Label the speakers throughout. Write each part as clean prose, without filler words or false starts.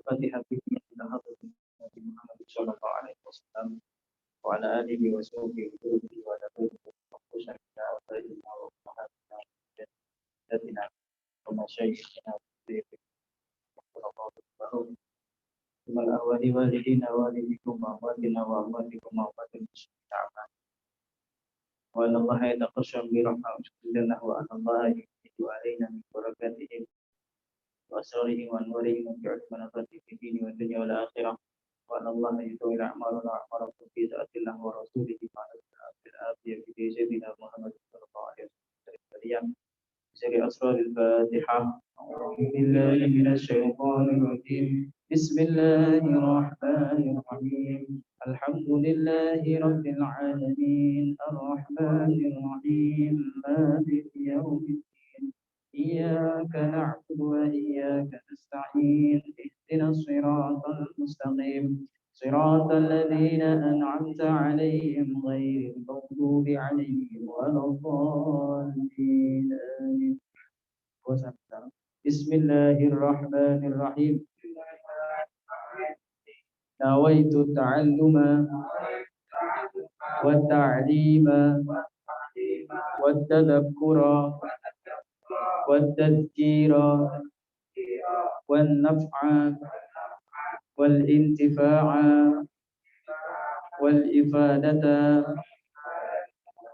Speaker 1: Al-Fatihah ila hadratin Nabi Muhammad sallallahu alaihi wasallam wa ala alihi wa sahbihi wa ala alihi wa sahbihi wa masyayikhina wa al-awwali walidina walidikum wa amwatina wa amwatikum wa amwatil muslimin wa Allah yataqassam bi rahmatihi wa Allah yu'tidu alaina min barakatihi wa asrarihi wa nurihi wa bi'atmanatihi fi dini wa dunya wal akhirah wa Allah yutawil a'maluna wa a'marakum fi ta'atillah wa rasulihi ma'al afiyah fi sayyidina Muhammad sallallahu alaihi wasallam seri asrarul Fatihah. A'udzu billahi minasy syaithanir rajim. Bismillahirrahmanirrahim. Alhamdulillahi rabbil alamin. Arrahmanir rahim. Maliki yaumiddin. Iyyaka na'budu wa iyyaka nasta'in. Ihdinas siratal mustaqim. صراط الذين أنعمت عليهم غير المغضوب عليهم ولا الضالين آمين. بسم الله الرحمن الرحيم. نويت التعلم والتعليم والتذكر والتذكير والنفع والانتفاع والإفادة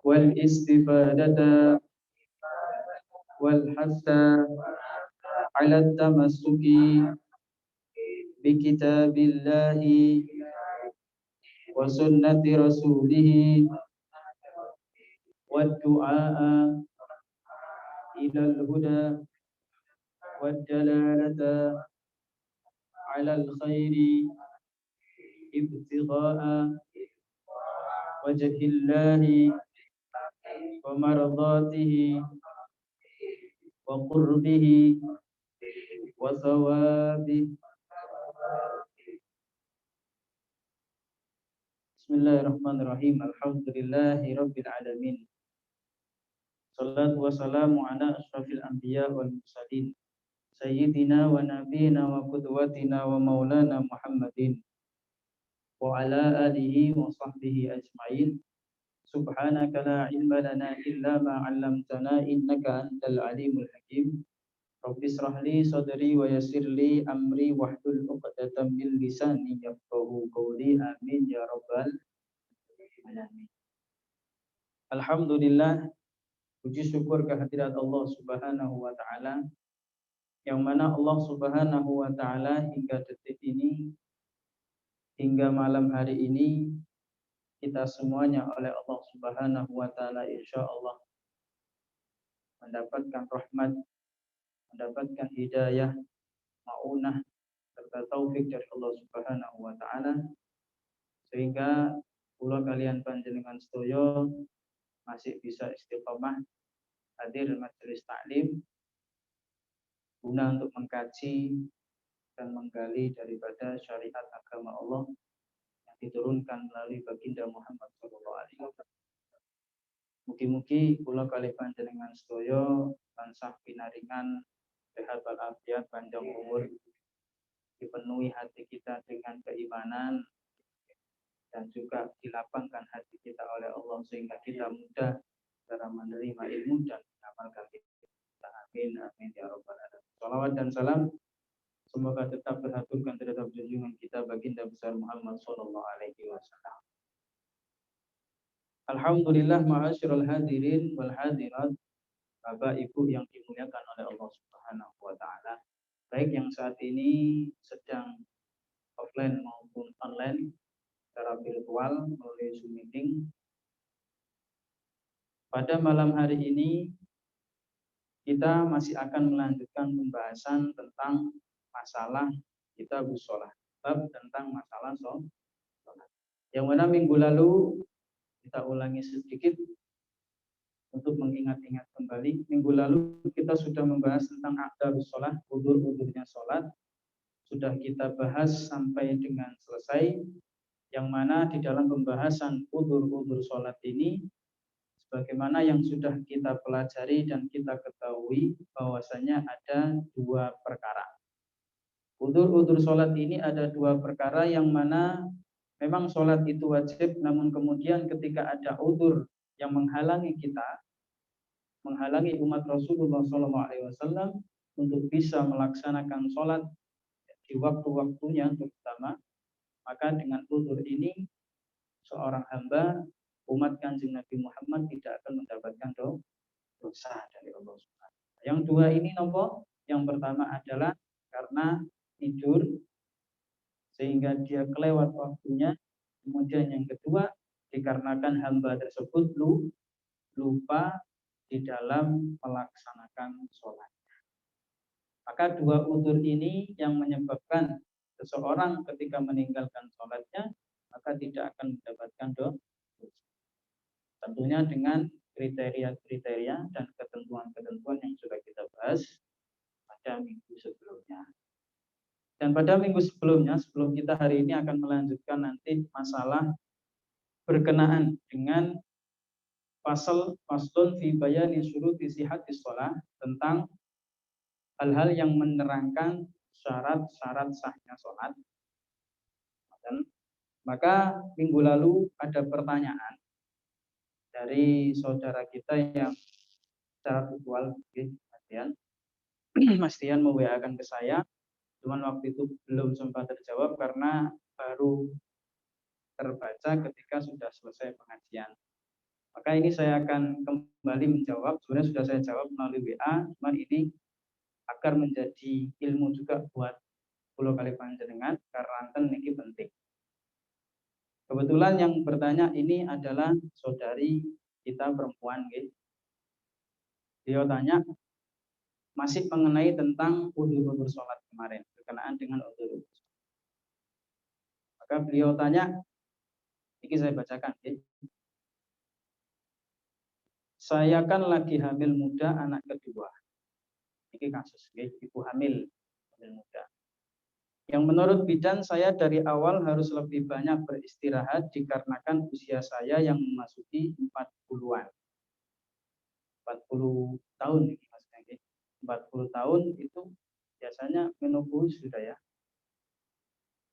Speaker 1: والاستفادة والحث على التمسك بكتاب الله وسنة رسوله والدعاء إلى الهدى والدلالة على الخير ابتغاء وجه الله ومرضاته وقربه وثوابه. Bismillahirrahmanirrahim. Alhamdulillahi rabbil alamin. Salatu wassalamu ala asyrafil anbiya wal mursalin sayyidina wa nabiyina wa qudwatina wa maulana Muhammadin wa ala alihi wa sahbihi ajma'in. Subhanaka la ilma lana illa ma 'allamtana innaka antal alimul hakim. Rabbi shrah li sadri wa yassir li amri wahlul 'uqdatam min lisani yafqahu qawli. Amin ya rabbal alamin. Alhamdulillah, puji syukur kehadirat Allah Subhanahu wa taala, yang mana Allah Subhanahu wa taala hingga detik ini, hingga malam hari ini, kita semuanya oleh Allah Subhanahu wa taala insyaallah mendapatkan rahmat, mendapatkan hidayah, maunah serta taufik dari Allah Subhanahu wa taala, sehingga kula kalian panjenengan sedaya masih bisa istiqomah hadir majelis taklim guna untuk mengkaji dan menggali daripada syariat agama Allah yang diturunkan melalui baginda Muhammad sallallahu alaihi wasallam. Mugi-mugi kula kalih panjenengan sedaya tansah pinaringan sehat walafiat, panjang umur, dipenuhi hati kita dengan keimanan, dan juga dilapangkan hati kita oleh Allah sehingga kita mudah dalam menerima ilmu dan mengamalkan kita. Amin amin ya rabbal alamin. Salawat dan salam semoga tetap terhaturkan terhadap junjungan kita baginda besar Muhammad sallallahu alaihi wasallam. Alhamdulillah, ma'asyiral hadirin wal hadirat, Bapak Ibu yang dimuliakan oleh Allah Subhanahu wa taala, baik yang saat ini sedang offline maupun online secara virtual melalui Zoom meeting. Pada malam hari ini kita masih akan melanjutkan pembahasan tentang masalah kitabus shalah, bab tentang masalah shalat. Yang mana minggu lalu kita ulangi sedikit untuk mengingat-ingat kembali. Minggu lalu kita sudah membahas tentang aqdabus shalah, udzur-udzurnya salat. Sudah kita bahas sampai dengan selesai, yang mana di dalam pembahasan udzur-udzur salat ini, sebagaimana yang sudah kita pelajari dan kita ketahui bahwasanya ada dua perkara. Udzur-udzur sholat ini ada dua perkara yang mana memang sholat itu wajib, namun kemudian ketika ada udzur yang menghalangi kita, menghalangi umat Rasulullah SAW untuk bisa melaksanakan sholat di waktu-waktunya terutama, maka dengan udzur ini seorang hamba umat Kanjeng Nabi Muhammad tidak akan mendapatkan dosa dari Allah Subhanahu. Yang dua ini nopo? Yang pertama adalah karena tidur sehingga dia kelewat waktunya. Kemudian yang kedua dikarenakan hamba tersebut lupa di dalam melaksanakan sholat. Maka dua udzur ini yang menyebabkan seseorang ketika meninggalkan sholatnya maka tidak akan mendapatkan dosa. Tentunya dengan kriteria-kriteria dan ketentuan-ketentuan yang sudah kita bahas pada minggu sebelumnya. Dan pada minggu sebelumnya, sebelum kita hari ini akan melanjutkan nanti masalah berkenaan dengan faslun fi bayani syuruti sihhatis shalah, tentang hal-hal yang menerangkan syarat-syarat sahnya sholat. Dan maka minggu lalu ada pertanyaan dari saudara kita yang secara virtual, Mas Tian me-WA-kan ke saya, cuman waktu itu belum sempat terjawab karena baru terbaca ketika sudah selesai pengajian. Maka ini saya akan kembali menjawab. Sebenarnya sudah saya jawab melalui WA, cuman ini agar menjadi ilmu juga buat pulau kali panjenengan karena ini penting. Kebetulan yang bertanya ini adalah saudari kita perempuan, Dia tanya masih mengenai tentang udzur-udzur sholat kemarin, berkenaan dengan udzur. Maka beliau tanya, ini saya bacakan. Saya kan lagi hamil muda anak kedua. Ini kasus, ibu hamil muda. Yang menurut bidan saya dari awal harus lebih banyak beristirahat dikarenakan usia saya yang memasuki 40-an. 40 tahun ini maksudnya. 40 tahun itu biasanya menopause sudah ya.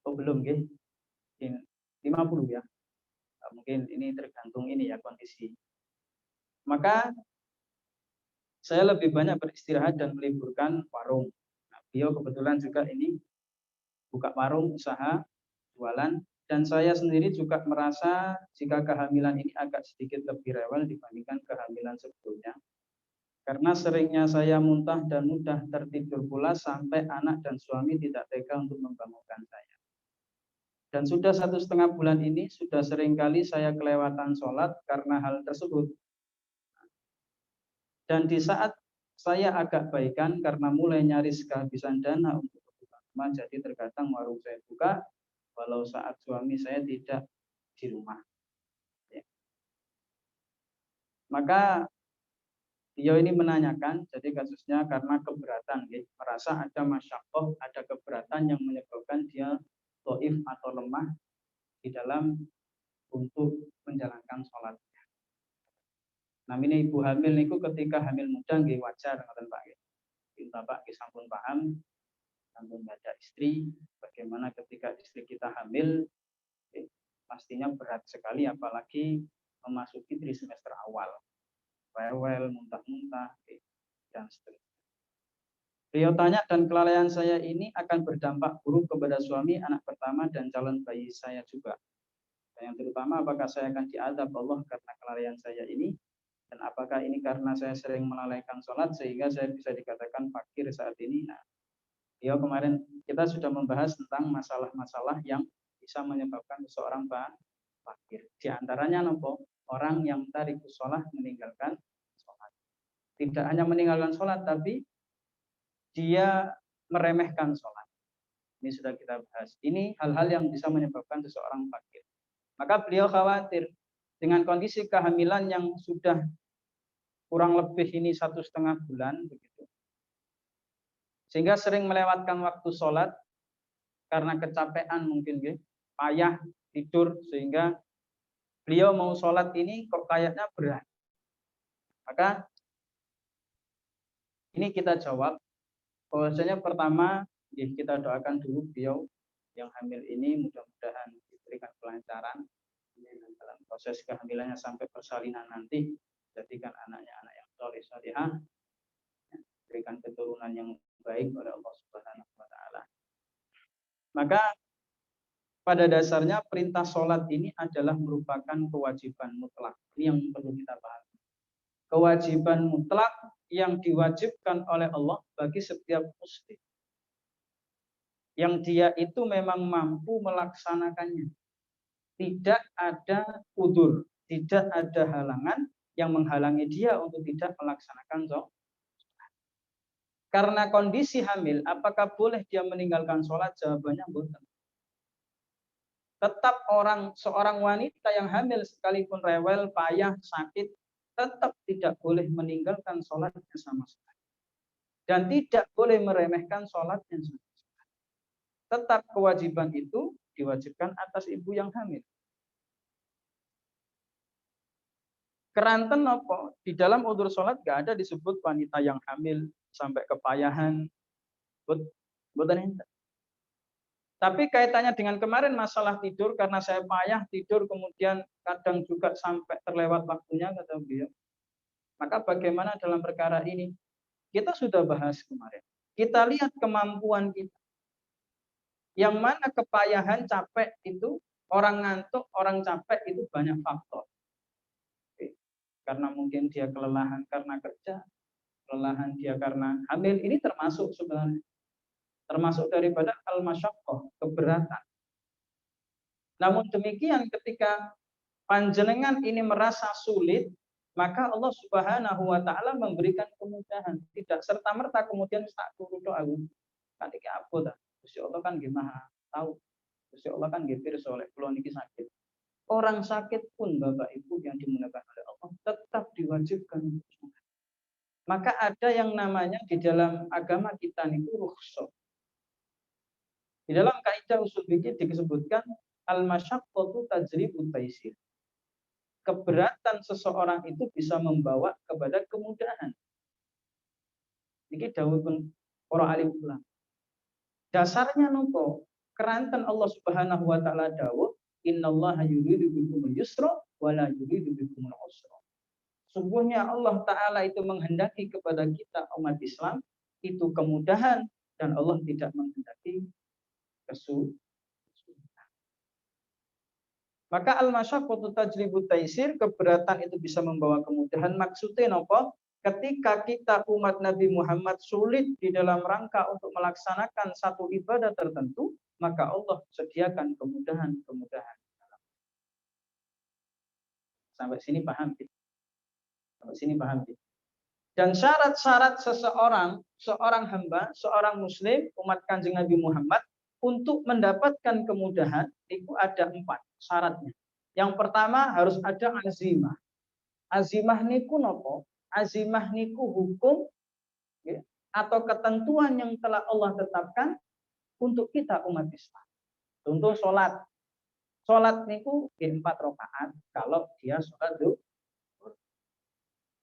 Speaker 1: Oh belum, 50 ya. Mungkin ini tergantung ini ya kondisi. Maka saya lebih banyak beristirahat dan meliburkan warung. Nah, beliau kebetulan juga ini buka warung, usaha, jualan. Dan saya sendiri juga merasa jika kehamilan ini agak sedikit lebih rewel dibandingkan kehamilan sebelumnya. Karena seringnya saya muntah dan mudah tertidur pula sampai anak dan suami tidak tega untuk membangunkan saya. Dan sudah 1,5 bulan ini sudah seringkali saya kelewatan sholat karena hal tersebut. Dan di saat saya agak baikan karena mulai nyaris kehabisan dana untuk kebutuhan rumah, jadi terkadang warung saya buka walau saat suami saya tidak di rumah. Ya. Maka beliau ini menanyakan, jadi kasusnya karena keberatan, merasa ada masyakoh, ada keberatan yang menyebabkan dia dhaif atau lemah di dalam untuk menjalankan sholat. Nah ini ibu hamil niku ketika hamil muda nggih wajar ngoten Pak. Bapak sampun paham, sampun ada istri, bagaimana ketika istri kita hamil, pastinya berat sekali apalagi memasuki trimester awal. Rewel, muntah-muntah, dan seterusnya. Beliau tanya, dan kelalaian saya ini akan berdampak buruk kepada suami, anak pertama, dan calon bayi saya juga. Dan yang terutama, apakah saya akan diazab Allah karena kelalaian saya ini? Dan apakah ini karena saya sering melalaikan sholat sehingga saya bisa dikatakan fakir saat ini? Nah, kemarin kita sudah membahas tentang masalah-masalah yang bisa menyebabkan seseorang fakir. Di antaranya nopo orang yang tarikus sholat meninggalkan sholat. Tidak hanya meninggalkan sholat, tapi dia meremehkan sholat. Ini sudah kita bahas. Ini hal-hal yang bisa menyebabkan seseorang fakir. Maka beliau khawatir dengan kondisi kehamilan yang sudah kurang lebih ini 1,5 bulan begitu. Sehingga sering melewatkan waktu sholat karena kecapean mungkin, payah tidur sehingga beliau mau sholat ini kok kayaknya berat. Maka ini kita jawab bahwasanya pertama Kita doakan dulu beliau yang hamil ini mudah-mudahan diberikan kelancaran dalam proses kehamilannya sampai persalinan nanti, jadikan anaknya anak yang soleh solehah, berikan keturunan yang baik oleh Allah Subhanahu wa taala. Maka pada dasarnya perintah sholat ini adalah merupakan kewajiban mutlak. Ini yang perlu kita pahami. Kewajiban mutlak yang diwajibkan oleh Allah bagi setiap muslim. Yang dia itu memang mampu melaksanakannya. Tidak ada udzur, tidak ada halangan yang menghalangi dia untuk tidak melaksanakan sholat. Karena kondisi hamil, apakah boleh dia meninggalkan sholat? Jawabannya bukan. Tetap seorang wanita yang hamil sekalipun rewel, payah, sakit, tetap tidak boleh meninggalkan sholatnya sama sekali. Dan tidak boleh meremehkan sholatnya sama sekali. Tetap kewajiban itu diwajibkan atas ibu yang hamil. Keranten apa? Di dalam udzur sholat gak ada disebut wanita yang hamil sampai kepayahan. Betul. Tapi kaitannya dengan kemarin masalah tidur, karena saya payah tidur, kemudian kadang juga sampai terlewat waktunya, kata beliau. Maka bagaimana dalam perkara ini? Kita sudah bahas kemarin. Kita lihat kemampuan kita. Yang mana kepayahan, capek itu, orang ngantuk, orang capek itu banyak faktor. Karena mungkin dia kelelahan karena kerja, kelelahan dia karena hamil, ini termasuk sebenarnya. Termasuk daripada al-masyaqqah, keberatan. Namun demikian ketika panjenengan ini merasa sulit, maka Allah Subhanahu wa taala memberikan kemudahan. Tidak serta-merta kemudian tak turu doa. Kan iki apa ta? Gusti Allah kan nggih Maha tahu. Gusti Allah kan nggih pirsa oleh kula niki sakit. Orang sakit pun Bapak Ibu yang dimuliakan oleh Allah tetap diwajibkan untuk sholat. Maka ada yang namanya di dalam agama kita niku rukhsah. Di dalam kaidah usul fikih disebutkan al-masyaqqatu tajlibut taisir. Keberatan seseorang itu bisa membawa kepada kemudahan. Ini dawuhipun para alim ulama. Dasarnya nopo? Keranten Allah Subhanahu wa taala dawuh, "Innallaha yuridu bikumul yusra wa la yuridu bikumul usra." Sungguhnya Allah taala itu menghendaki kepada kita umat Islam itu kemudahan, dan Allah tidak menghendaki kesulitan. Maka al-masyaqqatu tajlibut taisir, keberatan itu bisa membawa kemudahan. Maksudnya apa? Ketika kita umat Nabi Muhammad sulit di dalam rangka untuk melaksanakan satu ibadah tertentu, maka Allah sediakan kemudahan-kemudahan. Sampai sini paham? Sampai sini paham? Dan syarat-syarat seorang hamba, seorang muslim, umat Kanjeng Nabi Muhammad, untuk mendapatkan kemudahan itu ada 4 syaratnya. Yang pertama harus ada azimah. Azimah niku nopo? Azimah niku hukum ya, atau ketentuan yang telah Allah tetapkan untuk kita umat Islam. Contoh sholat. Sholat niku 4 rakaat kalau dia sholat zuhur.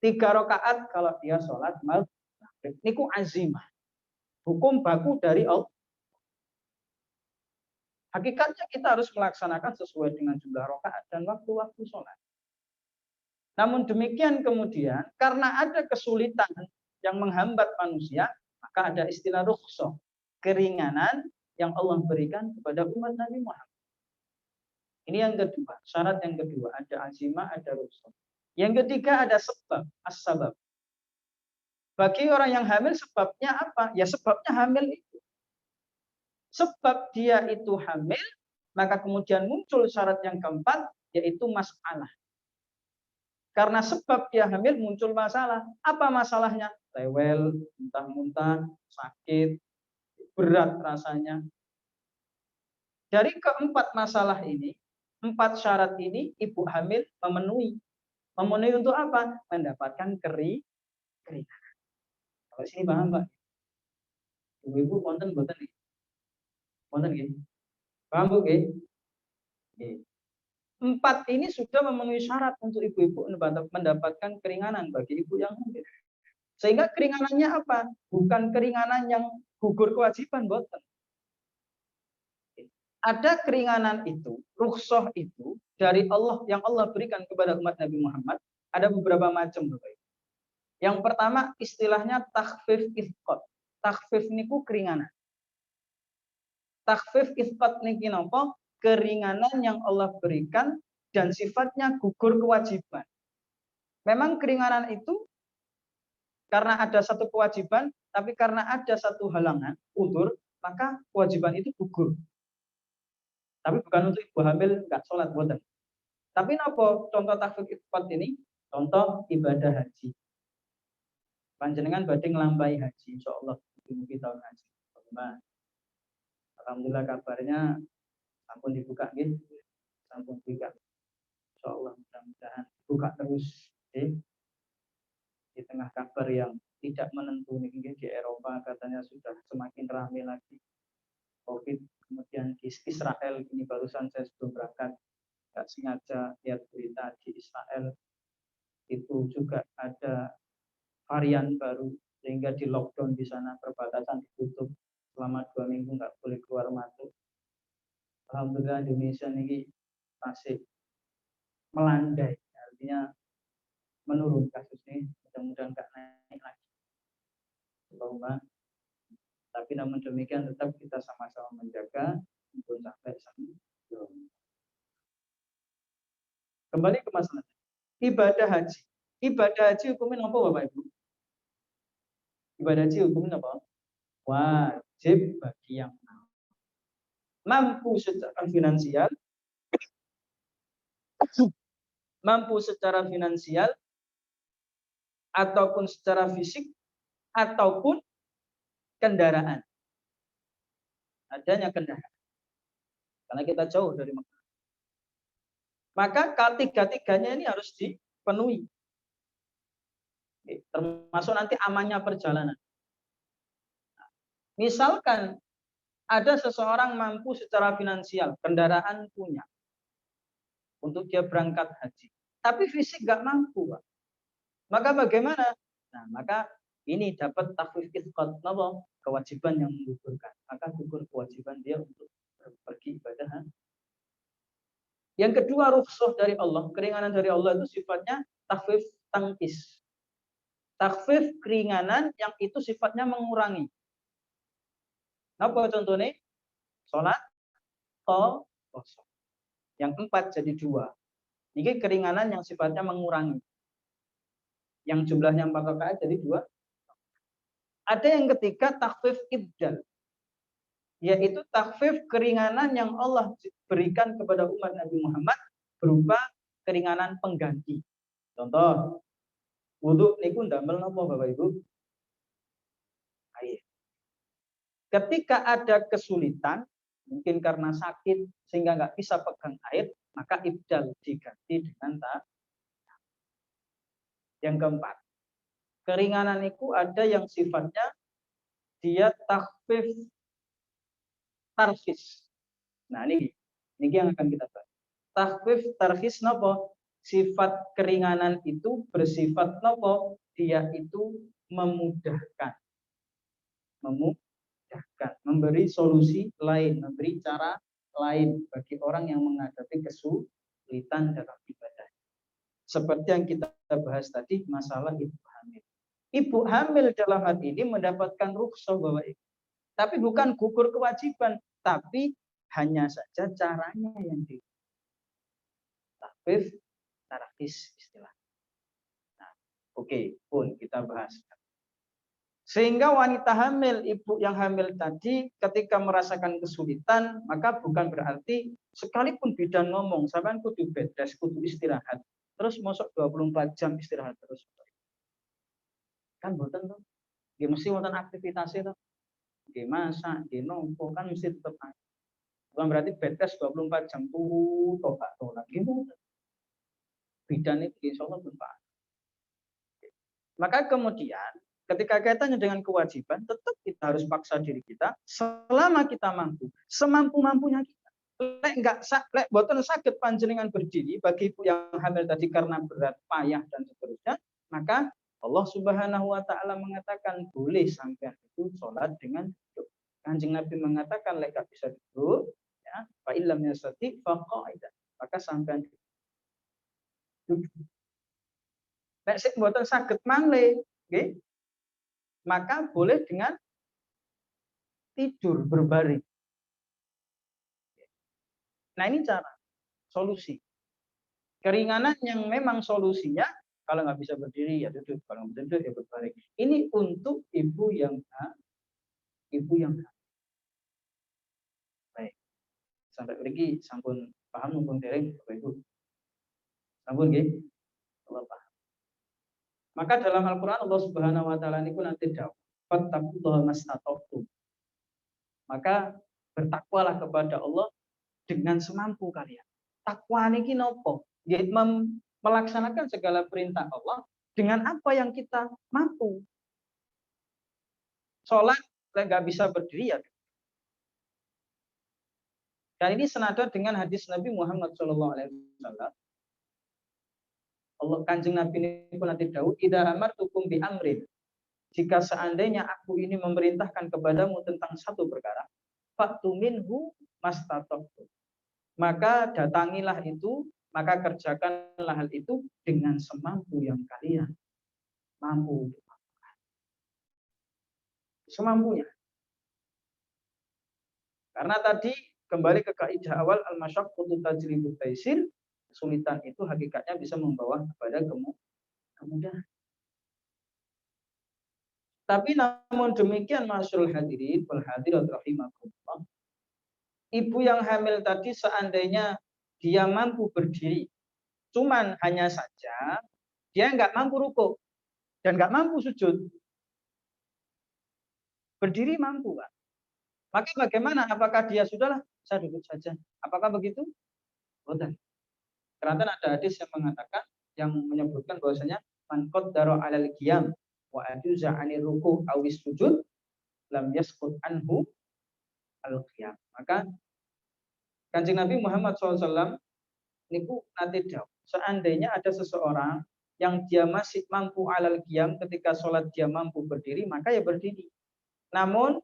Speaker 1: 3 rakaat kalau dia sholat maghrib. Niku azimah. Hukum baku dari Allah. Hakikatnya kita harus melaksanakan sesuai dengan jumlah rakaat dan waktu-waktu sholat. Namun demikian kemudian karena ada kesulitan yang menghambat manusia, maka ada istilah rukhsah, keringanan yang Allah berikan kepada umat Nabi Muhammad. Ini yang kedua, syarat yang kedua, ada azimah, ada rukhsah. Yang ketiga ada sebab, as-sabab. Bagi orang yang hamil sebabnya apa? Ya sebabnya hamil itu. Sebab dia itu hamil, maka kemudian muncul syarat yang keempat, yaitu masalah. Karena sebab dia hamil muncul masalah. Apa masalahnya? Rewel, muntah-muntah, sakit, berat rasanya. Dari keempat masalah ini, 4 syarat ini, ibu hamil memenuhi. Memenuhi untuk apa? Mendapatkan keringanan. Kalau sini paham, Pak? Ibu-ibu konten boten nih. Konten nggih. Paham Bu nggih? 4 ini sudah memenuhi syarat untuk ibu-ibu mendapatkan keringanan bagi ibu yang hamil. Sehingga keringanannya apa? Bukan keringanan yang gugur kewajiban, boten. Ada keringanan itu, rukhsah itu dari Allah yang Allah berikan kepada umat Nabi Muhammad. Ada beberapa macam, Bapak Ibu. Yang pertama istilahnya takhfif isqat. Takhfif niku keringanan. Takhfif isqat niki napa? Keringanan yang Allah berikan dan sifatnya gugur kewajiban. Memang keringanan itu karena ada satu kewajiban, tapi karena ada satu halangan, udzur, maka kewajiban itu gugur. Tapi bukan untuk ibu hamil nggak sholat, boten. Tapi napa contoh takhfif isqat ini? Contoh ibadah haji. Panjenengan badhe nglampahi haji, insyaallah mugi tahun haji. Alhamdulillah kabarnya sampun dibuka nggih. Sampun dibuka. Insyaallah mudah-mudahan buka terus di tengah kabar yang tidak menentu nih di Eropa katanya sudah semakin ramai lagi COVID. Kemudian di Israel ini barusan saya sebelum berangkat nggak sengaja lihat berita di Israel itu juga ada varian baru sehingga di lockdown di sana, perbatasan ditutup selama 2 minggu, nggak boleh keluar masuk. Alhamdulillah Indonesia ini masih melandai, artinya menurun kasusnya, mudah-mudahan nggak naik lagi. Tapi namun demikian tetap kita sama-sama menjaga untuk sampai sana. Kembali ke masalah ibadah haji. Ibadah haji hukumnya apa, Bapak Ibu? Ibadah haji hukumnya apa? Wajib bagi yang mampu secara finansial, ataupun secara fisik, ataupun kendaraan. Adanya kendaraan. Karena kita jauh dari Mekah. Maka ketiga-tiganya ini harus dipenuhi. Termasuk nanti amannya perjalanan. Misalkan ada seseorang mampu secara finansial, kendaraan punya untuk dia berangkat haji, tapi fisik nggak mampu, Pak. Maka bagaimana? Nah, maka ini dapat takhfif isqat, kewajiban yang menggugurkan. Maka gugur kewajiban dia untuk pergi ibadah. Yang kedua, rukhsah dari Allah, keringanan dari Allah itu sifatnya takhfif tangkis. Takhfif keringanan yang itu sifatnya mengurangi. Apa contohnya? Sholat kosong. Yang 4 jadi 2. Ini keringanan yang sifatnya mengurangi. Yang jumlahnya 4 rakaat jadi 2. Ada yang ketiga takhfif ibdal. Yaitu takhfif keringanan yang Allah berikan kepada umat Nabi Muhammad berupa keringanan pengganti. Contoh, wudu niku ndamel napa Bapak Ibu? Air. Ketika ada kesulitan, mungkin karena sakit sehingga nggak bisa pegang air, maka ibdal diganti dengan Yang keempat, keringanan itu ada yang sifatnya dia takhfif tarhis. Nah, ini yang akan kita bahas. Takhfif tarhis nopo? Sifat keringanan itu bersifat nopo? Dia itu memudahkan. Memberi solusi lain, memberi cara lain bagi orang yang menghadapi kesulitan dalam ibadah. Seperti yang kita bahas tadi, masalah ibu hamil. Ibu hamil dalam hal ini mendapatkan rukhsah Bapak Ibu. Tapi bukan gugur kewajiban, tapi hanya saja caranya yang di takhfif tarhis istilah. Nah, oke, pun kita bahas. Sehingga wanita hamil, ibu yang hamil tadi ketika merasakan kesulitan, maka bukan berarti sekalipun bidan ngomong, sampean kudu bed rest, kudu istirahat. Terus masuk 24 jam istirahat terus. Kan boten tuh. Dia mesti wonten aktivitasnya tuh. Dia masak, dia nompo, kan mesti tetap ada. Bukan berarti bed rest 24 jam tuh tolak gitu. Bidan itu insya Allah bermanfaat. Maka kemudian ketika kaitannya dengan kewajiban, tetap kita harus paksa diri kita selama kita mampu, semampu-mampunya kita. Lek boten sakit panjenengan berdiri bagi ibu yang hamil tadi karena berat, payah dan seterusnya, maka Allah Subhanahu wa taala mengatakan boleh sampai itu sholat dengan duduk. Kanjeng Nabi mengatakan lek gak bisa duduk, ya, fa illam yastati fa qa'idan. Maka sampai duduk. Nek sing mboten saged mangle, nggih, maka boleh dengan tidur berbaring. Nah, ini cara solusi. Keringanan yang memang solusinya kalau nggak bisa berdiri ya duduk, kalau nggak bisa duduk ya berbaring. Ini untuk ibu yang baik. Sampai pergi sampun paham mumpun dereng Bapak Ibu. Sampun nggih? Allah paham. Maka dalam Al-Qur'an Allah Subhanahu wa taala niku nanti dawuh, "Fattaqullaha mastata'tum." Maka bertakwalah kepada Allah dengan semampu kalian. Takwa niki napa? Yaitu melaksanakan segala perintah Allah dengan apa yang kita mampu. Sholat nggak bisa berdiri ya. Dan ini senada dengan hadis Nabi Muhammad SAW. Allah Kanjeng Nabi ini pun nanti dawuh, "Idza amartukum bi amrin." Jika seandainya aku ini memerintahkan kepadamu tentang satu perkara, fa'tu minhu mastata'tum. Maka datangilah itu, maka kerjakanlah hal itu dengan semampu yang kalian mampu. Semampunya. Karena tadi kembali ke kaidah awal al-masyaqqatu tajlibut taisir, kesulitan itu hakikatnya bisa membawa kepada kemudahan. Tapi namun demikian masyarul hadirin wal hadirat rahimakumullah, ibu yang hamil tadi seandainya dia mampu berdiri, cuman hanya saja dia nggak mampu rukuk dan nggak mampu sujud. Berdiri mampu, Pak. Maka bagaimana? Apakah dia sudahlah saya duduk saja? Apakah begitu? Betul. Karena ada hadis yang mengatakan, yang menyebutkan bahwasanya man qaddara 'alal qiyam wa ajuza 'anil ruku' awis sujud lam yasqut anhu al-qiyam. Maka Kanjeng Nabi Muhammad SAW niku nanti dawuh, seandainya ada seseorang yang dia masih mampu 'alal qiyam, ketika sholat dia mampu berdiri, maka ya berdiri. Namun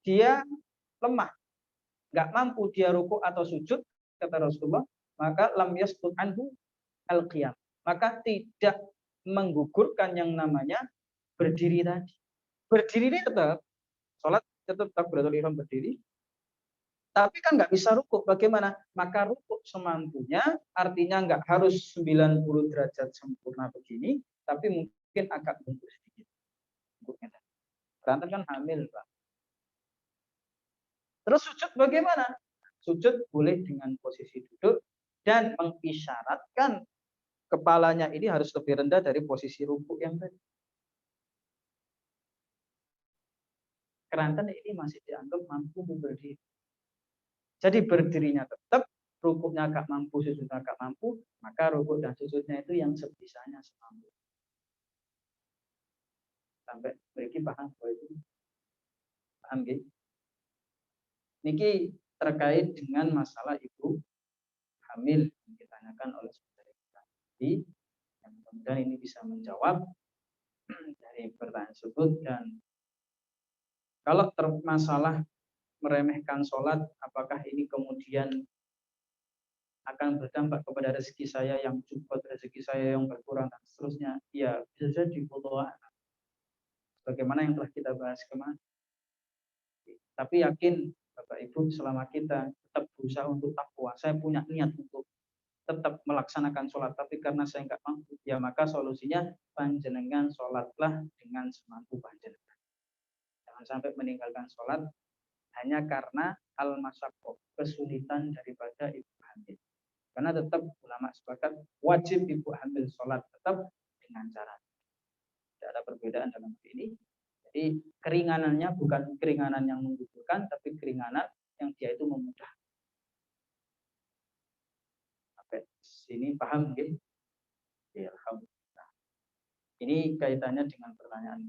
Speaker 1: dia lemah, nggak mampu dia ruku atau sujud, kata Rasulullah, maka lam yasqut anhu al-qiyam. Maka tidak menggugurkan yang namanya berdiri tadi. Berdiri ini tetap sholat, tetap takbiratul ihram berdiri, tapi kan nggak bisa rukuk. Bagaimana? Maka rukuk semampunya, artinya nggak harus 90 derajat sempurna begini, tapi mungkin agak mundur sedikit. Karena kan hamil, Pak. Terus sujud bagaimana? Sujud boleh dengan posisi duduk dan mengisyaratkan kepalanya ini harus lebih rendah dari posisi rukuk yang tadi. Keranten ini masih dianggap mampu berdiri. Jadi berdirinya tetap, rukuknya agak mampu, sujudnya agak mampu, maka rukuk dan sujudnya itu yang sebisanya semampu. Sampai bagi paham bahwa itu paham gitu. Niki terkait dengan masalah ibu hamil yang ditanyakan oleh saudara kita. Jadi, mudah-mudahan ini bisa menjawab dari pertanyaan tersebut. Dan kalau masalah meremehkan sholat, apakah ini kemudian akan berdampak kepada rezeki saya yang cukup, rezeki saya yang berkurang, dan seterusnya? Ya, bisa jadi Allah. Bagaimana yang telah kita bahas kemarin. Tapi yakin Bapak Ibu, selama kita tetap berusaha untuk takwa, saya punya niat untuk tetap melaksanakan sholat, tapi karena saya nggak mampu, ya maka solusinya panjenengan sholatlah dengan semampu panjenengan. Jangan sampai meninggalkan sholat hanya karena al-masyaqqah, kesulitan daripada ibu hamil. Karena tetap ulama sepakat wajib ibu hamil sholat tetap dengan cara. Tidak ada perbedaan dalam hal ini. Jadi keringanannya bukan keringanan yang menggugurkan, tapi keringanan yang dia itu memudahkan. Sampai sini paham nggih? Ya, alhamdulillah. Ini kaitannya dengan pertanyaan.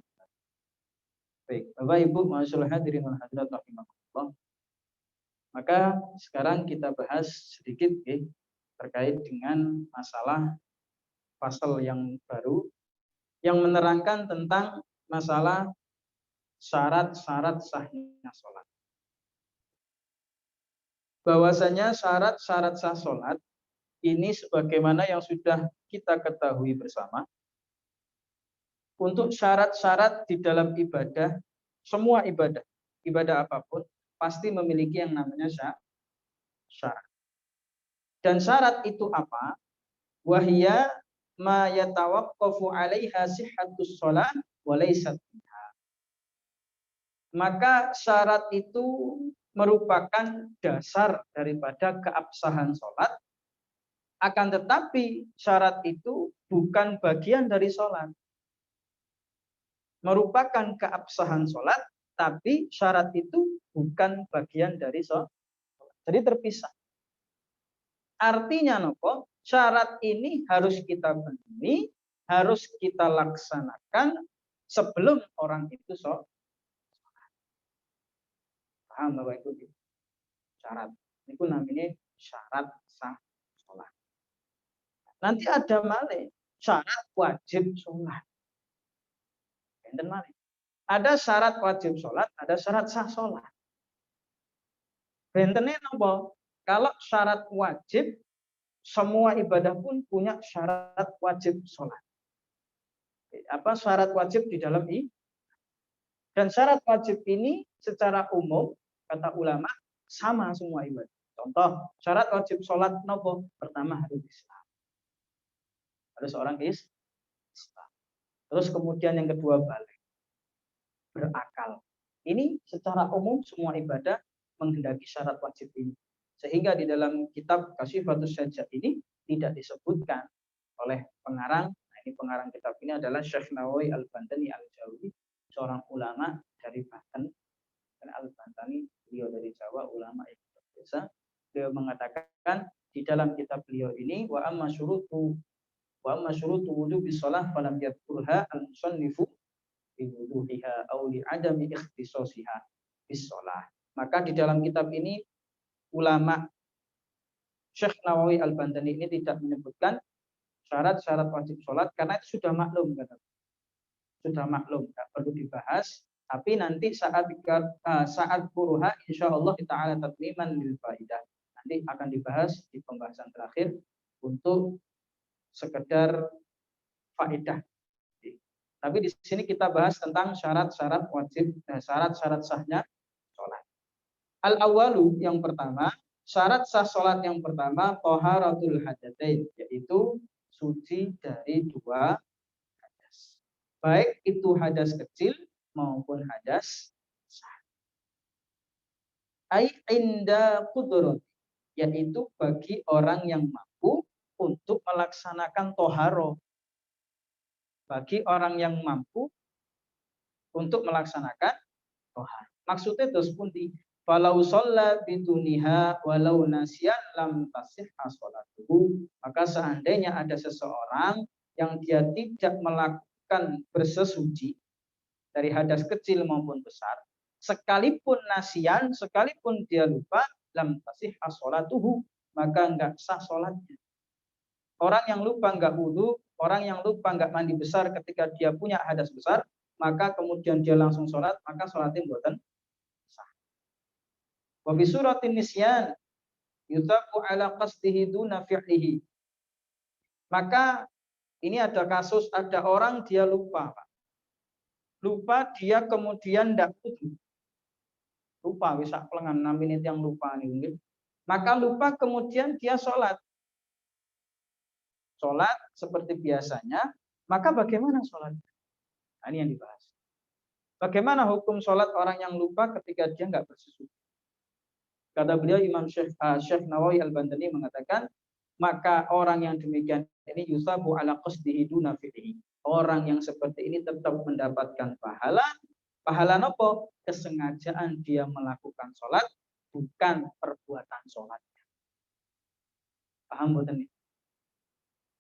Speaker 1: Baik, Bapak Ibu, masyaallah hadirin wal hadirat rahimakumullah. Maka sekarang kita bahas sedikit terkait dengan masalah pasal yang baru, yang menerangkan tentang masalah syarat-syarat sahnya sholat. Bahwasanya syarat-syarat sah sholat ini sebagaimana yang sudah kita ketahui bersama. Untuk syarat-syarat di dalam ibadah, semua ibadah apapun, pasti memiliki yang namanya syarat. Dan syarat itu apa? Wahia ma yatawaqqafu 'alaiha sihhatus shalah wa laysat minha. Maka syarat itu merupakan dasar daripada keabsahan sholat. Akan tetapi syarat itu bukan bagian dari sholat. Merupakan keabsahan sholat, tapi syarat itu bukan bagian dari sholat. Jadi terpisah. Artinya nopo, syarat ini harus kita penuhi, harus kita laksanakan sebelum orang itu sholat. Paham Bapak Ibu? Syarat. Itu namanya syarat sah sholat. Nanti ada malih syarat wajib sholat. Ada syarat wajib sholat, ada syarat sah sholat. Bentennya nopo? Kalau syarat wajib, semua ibadah pun punya syarat wajib sholat. Apa syarat wajib di dalam ini? Dan syarat wajib ini secara umum, kata ulama, sama semua ibadah. Contoh, syarat wajib sholat nopo? Pertama harus Islam. Harus orang Islam. Terus kemudian yang kedua balik. Berakal. Ini secara umum semua ibadah menghendaki syarat wajib ini. Sehingga di dalam kitab Kasyifatus Sajjad ini tidak disebutkan oleh pengarang. Nah, ini pengarang kitab ini adalah Syekh Nawawi Al-Bantani Al-Jawi, seorang ulama dari Banten. Dan Al-Bantani beliau dari Jawa, ulama yang biasa. Beliau mengatakan di dalam kitab beliau ini wa amma syurutu wudu bisolah falam yadkurha al-musannifu bi wuduhiha aw li adami ikhtisasiha bisolah. Maka di dalam kitab ini ulama Syekh Nawawi Al-Bantani ini tidak menyebutkan syarat-syarat wajib sholat karena itu sudah maklum, sudah maklum, tidak perlu dibahas. Tapi nanti saat kuruha insya Allah ta'ala tatmiman lil faidah. Nanti akan dibahas di pembahasan terakhir untuk sekedar faedah. Tapi di sini kita bahas tentang syarat-syarat wajib, syarat-syarat sahnya sholat. Al-awwalu yang pertama, syarat sah sholat yang pertama thaharatul hadatsain, yaitu suci dari dua hadas. Baik itu hadas kecil maupun hadas besar. Ai inda qudrat, yaitu bagi orang yang mampu untuk melaksanakan toharo. Bagi orang yang mampu untuk melaksanakan toharo. Maksudnya terus pundi? Falau sholla biduniha walau nasyan lam tasih as-sholatuhu. Maka seandainya ada seseorang yang dia tidak melakukan bersesuci dari hadas kecil maupun besar, sekalipun nasyan, sekalipun dia lupa, lam tasih as-sholatuhu, maka enggak sah sholatnya. Orang yang lupa enggak wudu, orang yang lupa enggak mandi besar ketika dia punya hadas besar, maka kemudian dia langsung sholat, maka sholatnya mboten sah. Wa bi suratin nisyan yutaqu ala qasdihi duna fi'lihi. Maka ini ada kasus, ada orang dia lupa, Pak. Lupa dia kemudian tidak wudu. Lupa bisa pelengan 6 menit yang lupa nih. Maka lupa kemudian dia sholat. Sholat seperti biasanya, maka bagaimana sholatnya? Nah, ini yang dibahas. Bagaimana hukum sholat orang yang lupa ketika dia nggak bersesuci? Kata beliau Imam Syekh Nawawi Al-Bantani mengatakan, maka orang yang demikian ini yusabu ala qasdihi duna fi'lihi. Orang yang seperti ini tetap mendapatkan pahala. Pahala nopo? Kesengajaan dia melakukan sholat, bukan perbuatan sholatnya. Paham boten?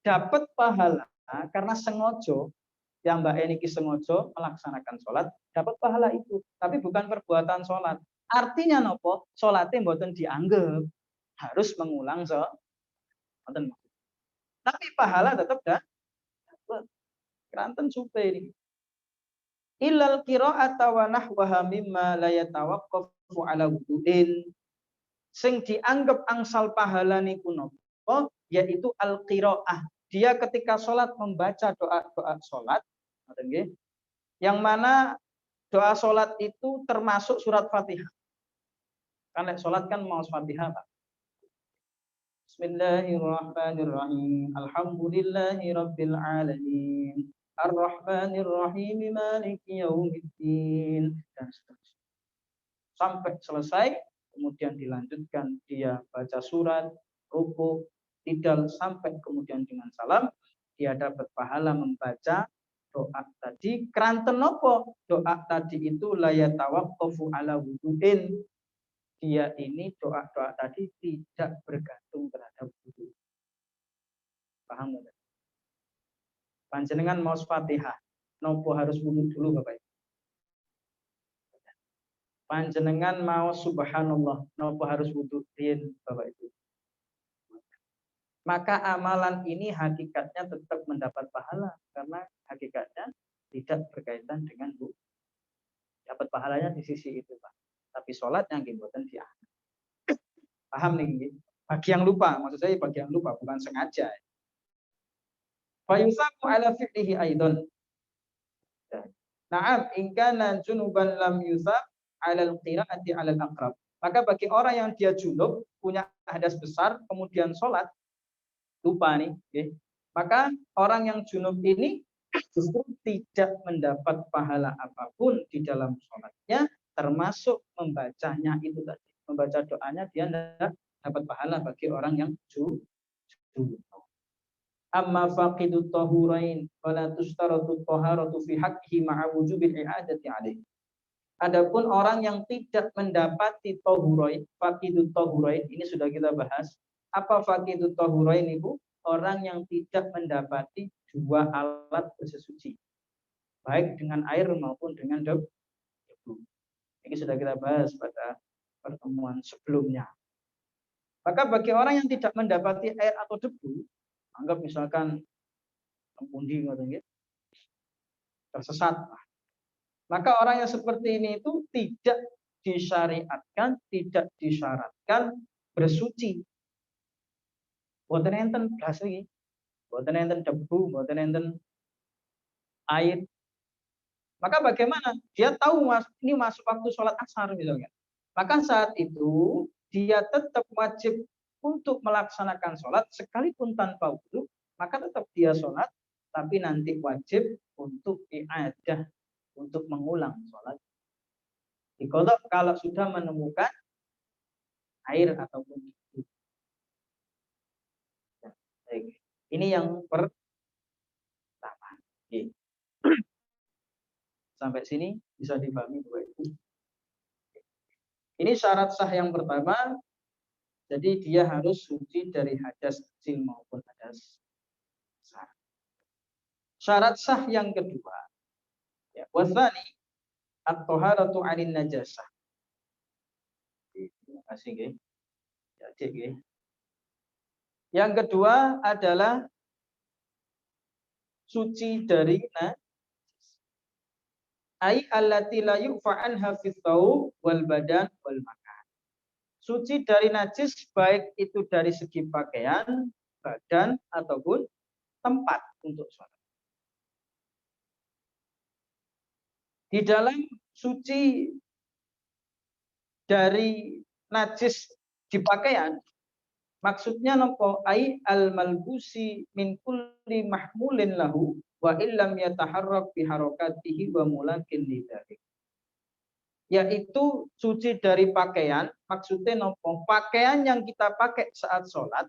Speaker 1: Dapat pahala karena sengojo, yang Mbak Eniki sengojo melaksanakan sholat, dapat pahala itu, tapi bukan perbuatan sholat. Artinya nopo? Sholatnya boten dianggap, harus mengulang sholat. Tapi pahala tetap dapat. keranten supe ini. Ilal qira'ata wa nahwaha mimma la yatawaqqafu ala wudu'in. Sing dianggap angsal pahala niku napa? Yaitu al-qira'ah. Dia ketika sholat membaca doa-doa sholat, yang mana doa sholat itu termasuk surat Fatihah. Karena sholat kan mau Fatihah, Pak. Bismillahirrahmanirrahim. Alhamdulillahi rabbil alamin. Ar-Rahmanir-Rahim Maliki Yaumiddin, dan seterusnya. Sampai selesai, kemudian dilanjutkan dia baca surat, ruku, tidal, sampai kemudian dengan salam, dia dapat pahala membaca doa tadi. Keranten nopo? Doa tadi itu la yatawaqqafu ala wudu'in. Dia ini doa-doa tadi tidak bergantung terhadap wudu. Paham enggak? Panjenengan mau Fatihah, nopo harus wudu dulu Bapak Ibu? Panjenengan mau subhanallah, nopo harus wudu din Bapak Ibu? Maka amalan ini hakikatnya tetap mendapat pahala karena hakikatnya tidak berkaitan dengan wudu. Dapat pahalanya di sisi itu, Pak. Tapi sholatnya mboten dia. Paham nih? Bagi yang lupa, maksud saya bagi yang lupa, bukan sengaja. Fayusaku ala fi'lihi aidon. Na'am, in kana junuban lam yusab ala al-qira'ati ala al-aqrab. Maka bagi orang yang dia junub, punya hadas besar, kemudian sholat, lupa nih, okay. Maka orang yang junub ini justru tidak mendapat pahala apapun di dalam sholatnya, termasuk membacanya itu tadi. Membaca doanya dia tidak dapat pahala bagi orang yang junub. Amma faqidut tahurain fala tushtaratu taharatu fi haqqihi ma'a wujubil i'adati alaihi. Adapun orang yang tidak mendapati tahurain, faqidut tahurain ini sudah kita bahas. Apa faqidut tahurain Ibu? Orang yang tidak mendapati dua alat bersesuci, baik dengan air maupun dengan debu. Ini sudah kita bahas pada pertemuan sebelumnya. Maka bagi orang yang tidak mendapati air atau debu, anggap misalkan pundi tersesat, maka orang yang seperti ini itu tidak disyariatkan, tidak disyaratkan bersuci. Boten enten blas iki, boten enten debu, boten enten air. Maka bagaimana? Dia tahu ini masuk waktu sholat asar misalnya. Maka saat itu dia tetap wajib untuk melaksanakan sholat sekalipun tanpa wudu, maka tetap dia sholat, tapi nanti wajib untuk i'adah, untuk mengulang sholat. Diqadha kalau sudah menemukan air ataupun wudu. Ini yang pertama. Sampai sini bisa dipahami Bapak Ibu. Ini syarat sah yang pertama. Jadi dia harus suci dari hadas kecil maupun hadas besar. Syarat sah yang kedua, ya, wasani at-taharatu 'anil najasah. Terima kasih, nggih. Ya, nggih. Yang kedua adalah suci dari najis. Ai allati la yu'fa anha fi thawb wal badan wal makan. Suci dari najis baik itu dari segi pakaian, badan ataupun tempat untuk sholat. Di dalam suci dari najis di pakaian, maksudnya nopo ai al malbusi min kulli mahmulin lahu wa illam yataharrak bi harakatihi wa mulakin lidzalik. Yaitu suci dari pakaian, maksudnya nopo pakaian yang kita pakai saat sholat,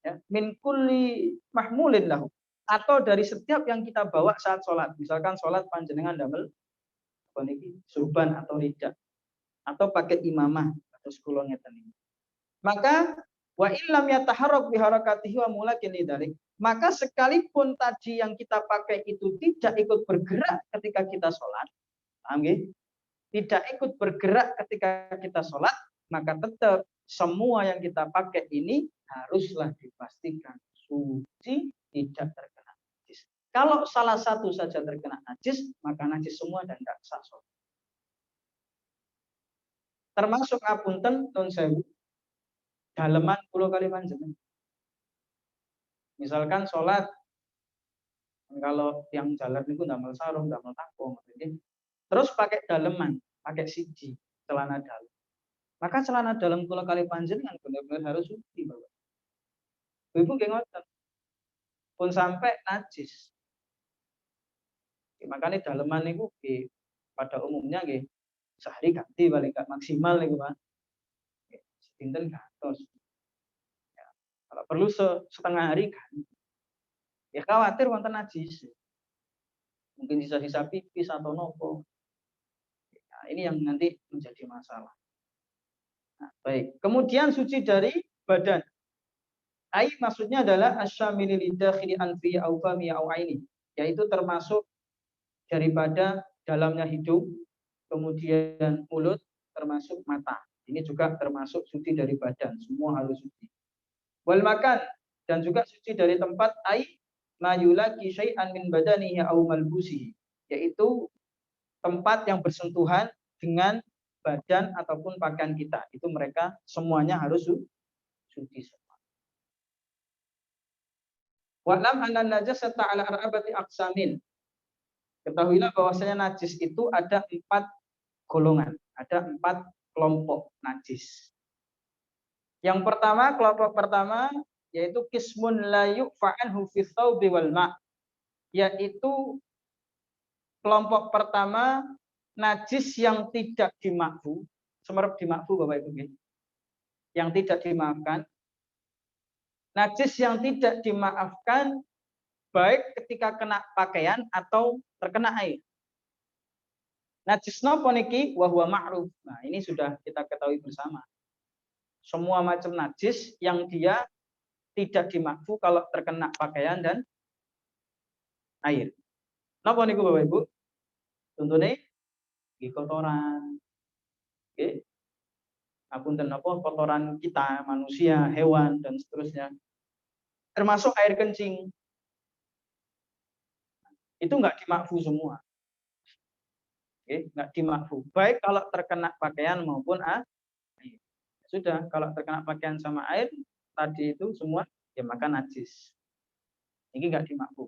Speaker 1: ya, min kulli mahmulin lahu, atau dari setiap yang kita bawa saat sholat. Misalkan sholat panjenengan damel surban atau ridha, atau pakai imamah atau sekolah ngeten. Maka wa illam yataharrak bi harakatihi wa mulakin lidzalik, maka sekalipun tadi yang kita pakai itu tidak ikut bergerak ketika kita sholat, paham nggih? Tidak ikut bergerak ketika kita sholat, maka tetap semua yang kita pakai ini haruslah dipastikan suci, tidak terkena najis. Kalau salah satu saja terkena najis, maka najis semua dan tidak sah sholat. Termasuk apunten nun sewu, daleman pulau kali panjenengan. Misalkan sholat, kalau yang jalan itu damel sarung, damel tako, terus pakai daleman, pakai siji, celana dalam. Maka celana dalam pulau kali panjenengan benar-benar harus suci, Bapak. Ibu nggih ngoten. Pun sampai najis. Makanya daleman itu pada umumnya sehari ganti paling gak maksimal nih Pak. Dinten gantos. Ya, kalau perlu setengah hari ganti. Ya khawatir wonten najis. Mungkin sisa-sisa pipis atau nopo. Nah, ini yang nanti menjadi masalah. Nah, baik. Kemudian suci dari badan. Ai maksudnya adalah asyamili lidakhili anfi au fami au aini, yaitu termasuk daripada dalamnya hidung, kemudian mulut, termasuk mata. Ini juga termasuk suci dari badan, semua harus suci. Wal makan, dan juga suci dari tempat ai mayulaki syai'an min badanihi au malbusihi, yaitu tempat yang bersentuhan dengan badan ataupun pakaian kita. Itu mereka semuanya harus suci. Wa'lam anna najasata ala arba'ati aqsamin. Ketahuilah bahwasanya najis itu ada 4 golongan, ada 4 kelompok najis. Yang pertama, kelompok pertama yaitu qismun la yu'fa anhu fi thawbi wal ma', yaitu kelompok pertama najis yang tidak dimakfu, semerep dimakfu Bapak Ibu, yang tidak dimaafkan. Najis yang tidak dimaafkan baik ketika kena pakaian atau terkena air. Najis napa niki wa huwa ma'ruf. Nah, ini sudah kita ketahui bersama. Semua macam najis yang dia tidak dimakfu kalau terkena pakaian dan air. Napa niku Bapak Ibu? Contohnya kotoran. Nggih. Apunten napa kotoran kita, manusia, hewan dan seterusnya. Termasuk air kencing. Itu enggak dimakfu semua. Enggak dimakfu. Baik kalau terkena pakaian maupun air. Sudah, kalau terkena pakaian sama air tadi itu semua ya maka najis. Ini enggak dimakfu.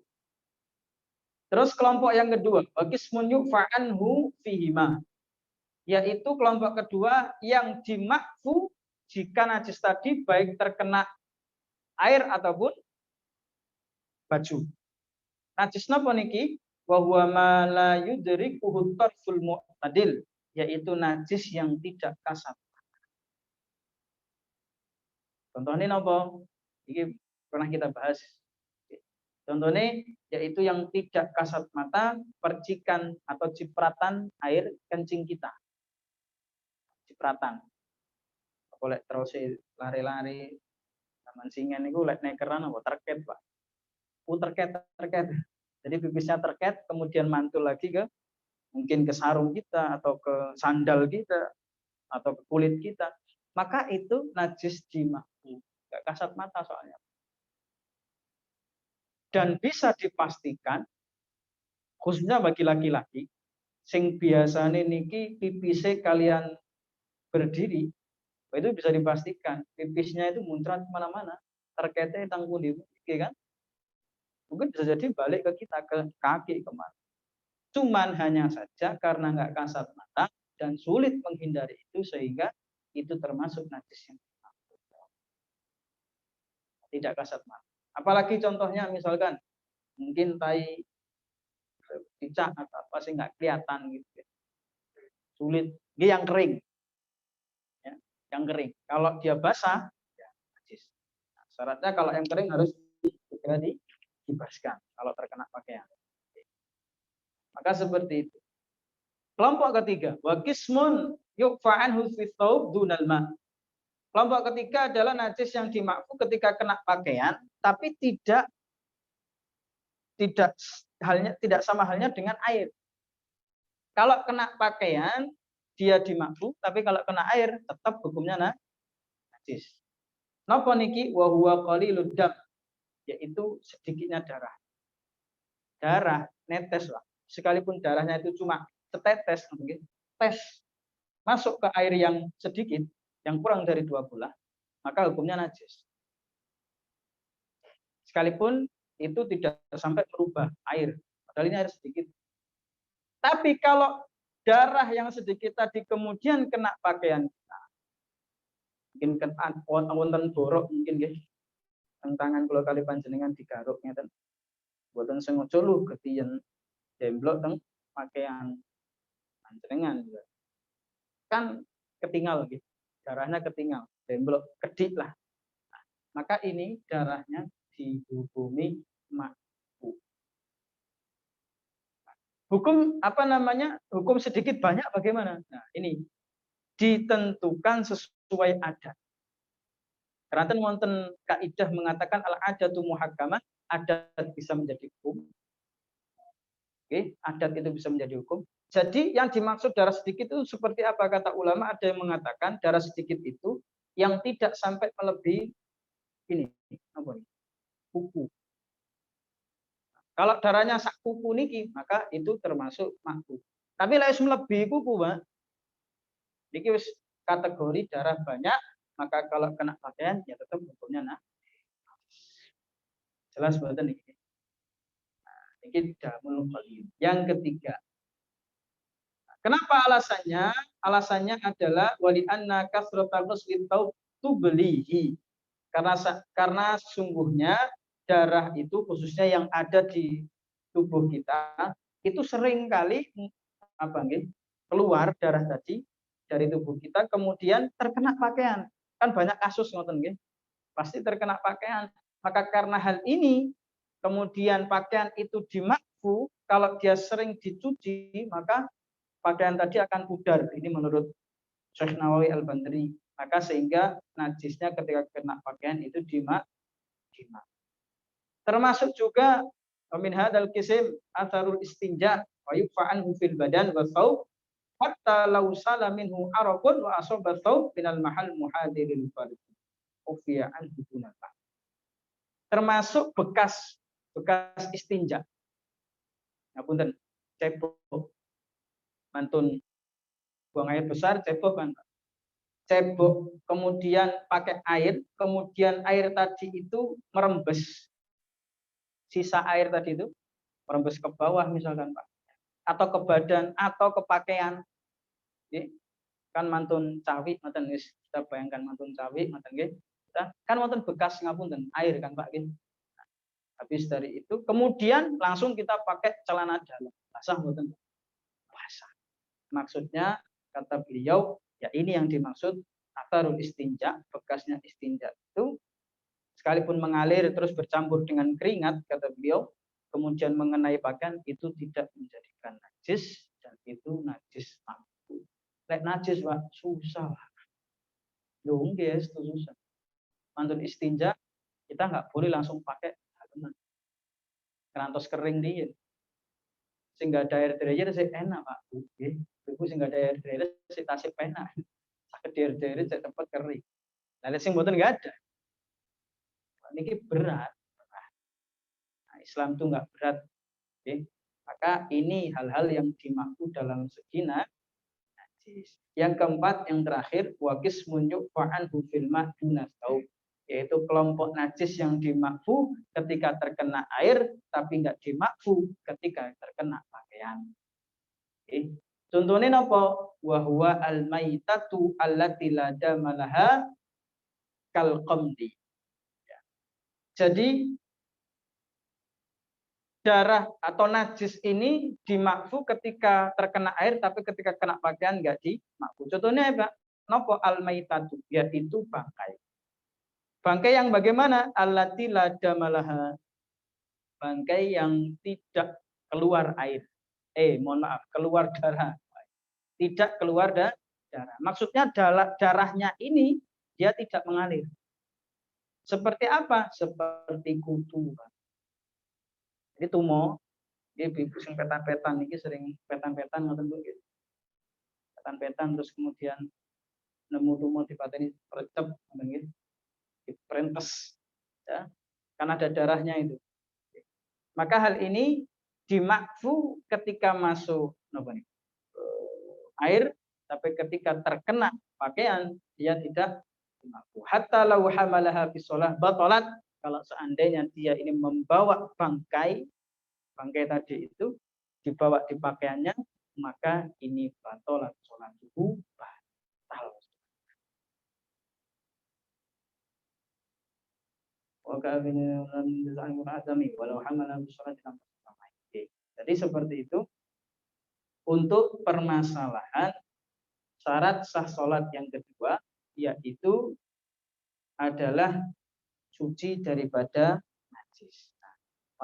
Speaker 1: Terus kelompok yang kedua, qismun yu'fa'anhu fihima. Yaitu kelompok kedua yang dimakfu jika najis tadi baik terkena air ataupun baju. Najis napa niki? Wa huwa ma la yudrikuhu tarful mu'tadil, yaitu najis yang tidak kasat. Contohnya napa? Ini pernah kita bahas. Contohnya yaitu yang tidak kasat mata, percikan atau cipratan air kencing kita. Cipratan. Boleh terus lari-lari taman singan niku lek nekeran apa terket, Pak. Terket. Jadi pipisnya terket kemudian mantul lagi ke mungkin ke sarung kita atau ke sandal kita atau ke kulit kita. Maka itu najis dimakfu. Enggak kasat mata soalnya. Dan bisa dipastikan khususnya bagi laki-laki sing biasane niki pipise kalian berdiri, itu bisa dipastikan pipisnya itu muncrat kemana-mana, terkete tang pundi, kan? Mungkin bisa jadi balik ke kita, ke kaki, kemana. Cuman hanya saja karena nggak kasat mata dan sulit menghindari itu sehingga itu termasuk najis yang tidak kasat mata. Apalagi contohnya misalkan mungkin tai cicak atau apa sih nggak kelihatan gitu ya. Sulit. Ini yang kering. Ya, yang kering. Kalau dia basah, ya najis. Nah, syaratnya kalau yang kering harus segera dibaskan kalau terkena pakaian. Maka seperti itu. Kelompok ketiga, wa qismun yu'fa'anhu fi thawb dunal ma. Kelompok ketiga adalah najis yang dimakfu ketika kena pakaian tapi tidak sama halnya dengan air. Kalau kena pakaian dia dimakfu, tapi kalau kena air tetap hukumnya najis. Napa niki wa huwa qalilud dam, yaitu sedikitnya darah. darah netes lah, sekalipun darahnya itu cuma setetes, tes masuk ke air yang sedikit, yang kurang dari 2 bola, maka hukumnya najis. Sekalipun itu tidak sampai merubah air, padahal ini air sedikit. Tapi kalau darah yang sedikit tadi kemudian kena pakaian kita, mungkin wonten borok mungkin nggih, tangan kula kali panjenengan digaruk ngeten. Boten sengaja lu ketiyen demblok teng pakaian panjenengan juga. Kan ketinggal gitu. Darahnya ketinggal, demblok, kedik lah. Nah, maka ini darahnya dihukumi makruh. Hukum apa namanya? Hukum sedikit banyak bagaimana? Nah, ini ditentukan sesuai adat. Karena wonten kaidah mengatakan al adatu muhakkamah, adat bisa menjadi hukum. Oke, adat itu bisa menjadi hukum. Jadi yang dimaksud darah sedikit itu seperti apa? Kata ulama ada yang mengatakan darah sedikit itu yang tidak sampai melebihi ini, apa ini? Kuku. Kalau darahnya sak kuku niki, maka itu termasuk makruh. Tapi lek melebihi kuku, Pak, niki wis kategori darah banyak, maka kalau kena pakaian ya tetap hukumnya nah. Jelas mboten niki. Ini damul qalil. Yang ketiga. Kenapa alasannya? Alasannya adalah wali anna kasratal ghusli tubelihi. Karena sesungguhnya darah itu khususnya yang ada di tubuh kita itu sering kali apa nggih? Keluar darah tadi dari tubuh kita kemudian terkena pakaian. Kan banyak kasus ngoten nggih. Pasti terkena pakaian. Maka karena hal ini kemudian pakaian itu dimakfu, kalau dia sering dicuci, maka pakaian tadi akan pudar. Ini menurut Syekh Nawawi Al-Bandri. Maka sehingga najisnya ketika kena pakaian itu dimak. Termasuk juga min hadzal qisim atharul istinja wa yufa'an fil badan wa thawb hatta law sala minhu araqun wa asaba thawb minal mahal muhadiril farid. Ufiya an hudunata. Termasuk bekas istinja. Ngapunten, cebok. Mantun buang air besar, cebok kan. Cebok, kemudian pakai air, kemudian air tadi itu merembes. Sisa air tadi itu merembes ke bawah misalkan, Pak. Atau ke badan, atau ke pakaian. Kan mantun cawi, mantun kita bayangkan mantun cawi, mantun nggih. Kan mantun bekas ngapunten air kan, Pak. Habis dari itu, kemudian langsung kita pakai celana dalam. Basah mboten? Basah. Maksudnya, kata beliau, ya ini yang dimaksud atharul istinja, bekasnya istinja itu, sekalipun mengalir terus bercampur dengan keringat, kata beliau, kemudian mengenai pakaian, itu tidak menjadikan najis, dan itu najis makruh. Lek najis, Pak, susah. Loh, guys, itu susah. Mantun istinja, kita nggak boleh langsung pakai kerantos kering dia. Sehingga ada air derajat saya enak, Pak. Oke. Ibu sehingga ada air derajat saya tasik penak. Sakit air derajat saya tempat kering. Nah, sing mboten enggak ada. Ini berat. Nah, Islam itu enggak berat. Oke. Maka ini hal-hal yang dimakruh dalam segi najis. Yang keempat, yang terakhir, waqis munyuk fa'an fil ma'duna taub, yaitu kelompok najis yang dimakfu ketika terkena air tapi enggak dimakfu ketika terkena pakaian. Oke. Contohnya apa? Wa huwa al-maitatu allati la damalaha kal qamdi. Ya. Jadi darah atau najis ini dimakfu ketika terkena air tapi ketika kena pakaian enggak dimakfu. Contohnya apa? Napa al-maitatu? Yaitu bangkai. Bangkai yang bagaimana? Allati la damalaha. Bangkai yang tidak keluar air. Mohon maaf, keluar darah. Tidak keluar darah. Maksudnya darahnya ini dia tidak mengalir. Seperti apa? Seperti kutu. Jadi tumo, ibu sing petan-petan ini sering petan-petan ngoten gitu. Petan-petan terus kemudian nemu tumo dipateni percep ngoten gitu. Diprentes ya. Karena ada darahnya itu. Maka hal ini dimakfu ketika masuk air, tapi ketika terkena pakaian dia tidak dimakfu. Hatta law hamalaha fi shalah batalat, kalau seandainya dia ini membawa bangkai tadi itu dibawa di pakaiannya, maka ini batalat sholatuhu, batal. Jadi seperti itu untuk permasalahan syarat sah sholat yang kedua, yaitu adalah suci daripada najis. Nah,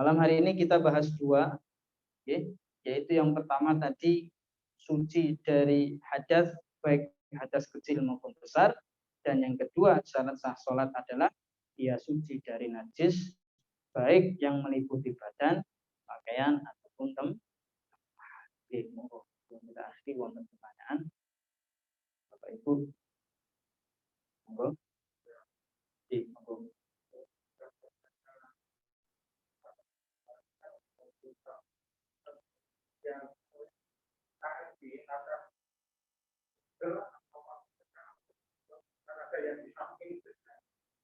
Speaker 1: malam hari ini kita bahas dua, yaitu yang pertama tadi suci dari hadas, baik hadas kecil maupun besar, dan yang kedua syarat sah sholat adalah dia suci dari najis, baik yang meliputi badan, pakaian ataupun tempat. Monggo kita akhiri wonten pertanyaan, Bapak Ibu. Monggo. Monggo.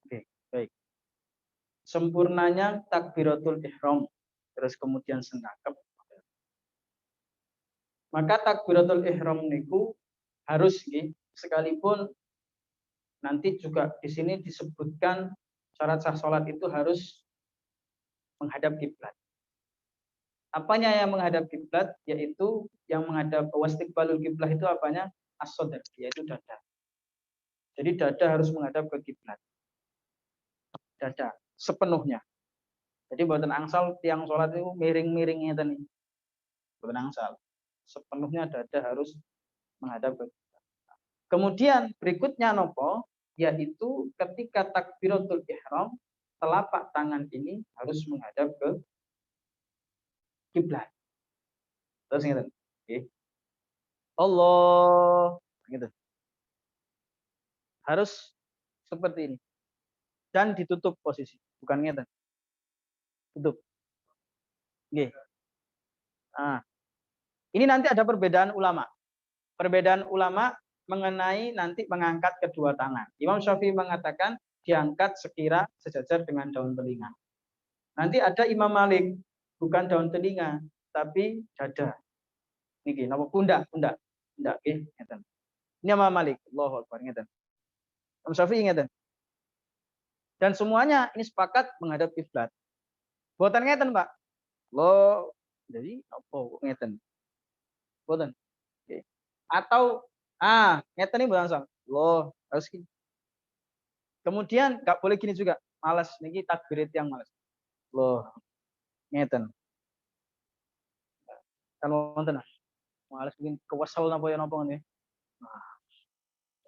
Speaker 1: Oke, baik. Sempurnanya takbiratul ihram, terus kemudian sendakep. Maka takbiratul ihram niku harus sekalipun nanti juga di sini disebutkan syarat sah sholat itu harus menghadap kiblat. Apanya yang menghadap kiblat? Yaitu yang menghadap wastiqbalul kiblat itu apanya? As-sadr, yaitu dada. Jadi dada harus menghadap ke kiblat. Dada sepenuhnya. Jadi buatan angsal tiang sholat itu miring-miringnya tadi. Buatan angsal. Sepenuhnya dada harus menghadap ke kiblat. Kemudian berikutnya nopo, yaitu ketika takbiratul ihram, telapak tangan ini harus menghadap ke kiblat. Terus gitu. Oke. Allah gitu. Harus seperti ini. Dan ditutup posisi, bukan ngeten. Tutup. Oke. Nah, ini nanti ada perbedaan ulama. Perbedaan ulama mengenai nanti mengangkat kedua tangan. Imam Syafi'i mengatakan diangkat sekira sejajar dengan daun telinga. Nanti ada Imam Malik, bukan daun telinga, tapi dada. Niki, napa pundak. Nggih, ngeten. Ini Imam Malik, Allahu Akbar, ngeten. Imam Syafi'i ngeten. Dan semuanya ini sepakat menghadap kiblat. Boten ngeten, Pak. Lo jadi apa ngeten? Boten. Oke. Atau ngeten ini boten lo harus gini. Kemudian enggak boleh gini juga. Malas niki takbirit yang malas. Lo ngeten. Kan wonten. Malas mungkin kewesel napa ya napa ngene. Nah,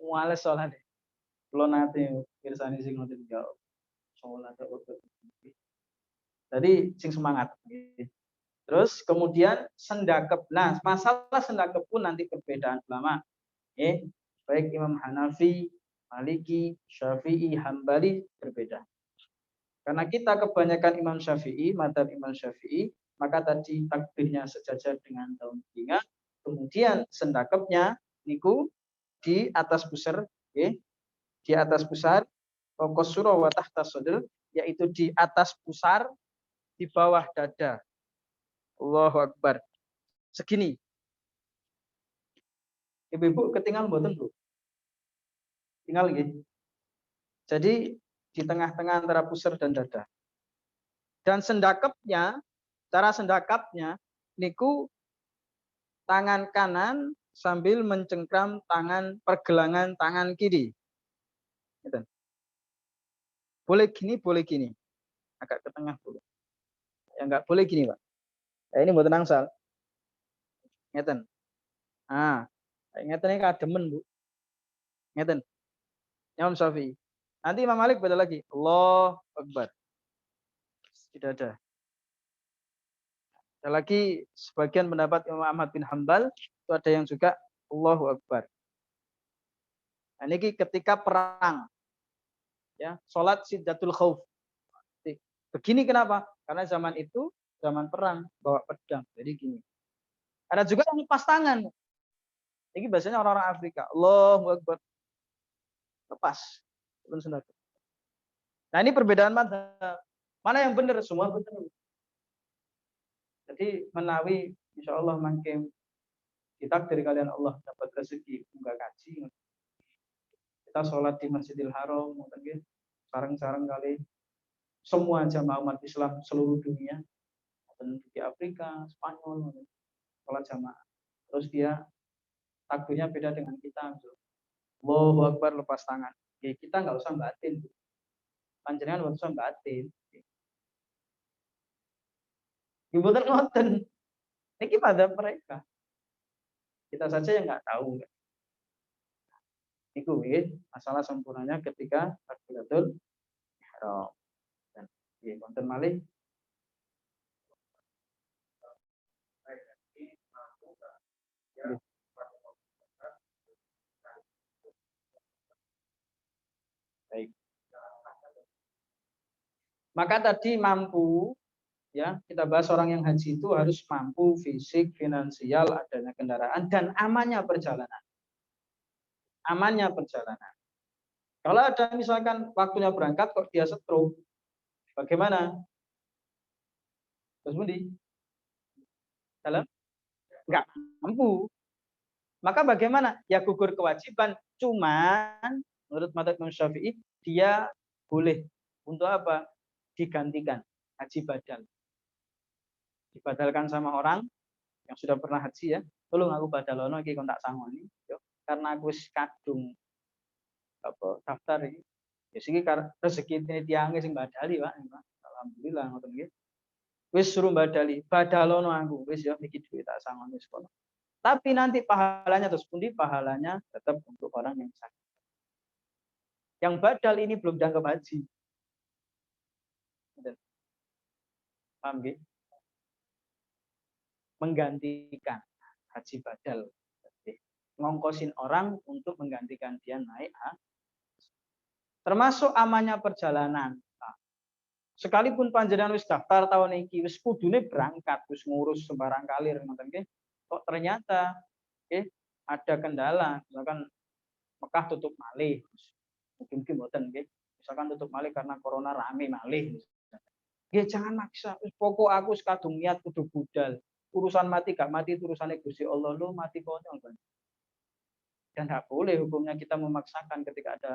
Speaker 1: malas soalnya. Kulo nate pirsani sing ngoten ya. Salat kok. Jadi sing semangat. Terus kemudian sendakep. Nah, masalah sendakep pun nanti perbedaan ulama. Baik Imam Hanafi, Maliki, Syafi'i, Hambali berbeda. Karena kita kebanyakan Imam Syafi'i, madzhab Imam Syafi'i, maka tadi takbirnya sejajar dengan daun telinga. Kemudian sendakepnya niku di atas pusar, di atas pusar, qasura wa tahta sadr, yaitu di atas pusar, di bawah dada. Allahu Akbar. Segini. Ibu-ibu ketinggal mboten, Bu? Tinggal gitu. Jadi di tengah-tengah antara pusar dan dada. Dan sendakapnya, cara sendakapnya niku tangan kanan sambil mencengkram pergelangan tangan kiri. Gitu. Boleh gini. Agak ke tengah boleh. Ya enggak boleh gini, Pak. Ya ini mboten angsal. Ngeten. Ngeten iki kademen, Bu. Ngeten. Imam Syafi'i. Nanti Imam Malik beda lagi. Allahu Akbar. Tidak ada. Ada lagi sebagian pendapat Imam Ahmad bin Hambal itu ada yang juga Allahu Akbar. Nah, ini ketika perang, ya, sholat Siddatul Khauf. Begini kenapa? Karena zaman itu zaman perang bawa pedang. Jadi gini. Ada juga yang lepas tangan. Ini biasanya orang-orang Afrika. Allahu Akbar. Lepas. Nah ini perbedaan mana yang benar? Semua benar. Jadi menawi insya Allah makin kita dari kalian Allah dapat rezeki enggak kaji. Kita sholat di Masjidil Haram, mungkin sarang-sarang kali semua jamaah umat Islam seluruh dunia, di Afrika, Spanyol, sholat jamaah. Terus dia takbirnya beda dengan kita. Allahu Akbar lepas tangan. Ya, kita nggak usah batin. Panjenengan nggak usah batin. Ibu ngoten. Ini pada mereka. Kita saja yang nggak tahu. Itu masalah sempurnanya ketika takbiratul ihram. Dan konten malih. Baik. Maka tadi mampu, ya kita bahas orang yang haji itu harus mampu fisik, finansial, adanya kendaraan dan amannya perjalanan. Amannya perjalanan. Kalau ada misalkan waktunya berangkat kok dia stroke, bagaimana? Terus Budi? Dalam? Enggak mampu. Maka bagaimana? Ya gugur kewajiban. Cuman menurut madzhab Imam Syafi'i dia boleh untuk apa? Digantikan haji badal. Dibadalkan sama orang yang sudah pernah haji ya. Tolong aku badalono iki kon tak sangoni. Karena aku wis kadung apa daftar iki. Ya siki rezeki tiange sing badali, Pak. Alhamdulillah ngoten nggih. Wis suruh badali, badalono aku wis ya iki duit tak sangoni sekolah. Tapi nanti pahalanya terus pundi? Pahalanya tetap untuk orang yang sakit. Yang badal ini belum dianggap haji. Paham nggih? Menggantikan haji badal. Ngongkosin orang untuk menggantikan dia naik termasuk amannya perjalanan. Nah, sekalipun panjenengan wis daftar tahun ini, wis kudune berangkat, wis ngurus sembarang kalir ngoten nggih. Kok ternyata ada kendala, misalkan Mekah tutup malih. Mungkin mboten nggih. Misalkan tutup malih karena corona rame malih. Ya jangan maksa. Pokok aku sekadung niat kudu budal. Urusan mati gak mati itu urusannya Gusti Allah, lu mati konyol kan. Dan tidak boleh hukumnya kita memaksakan ketika ada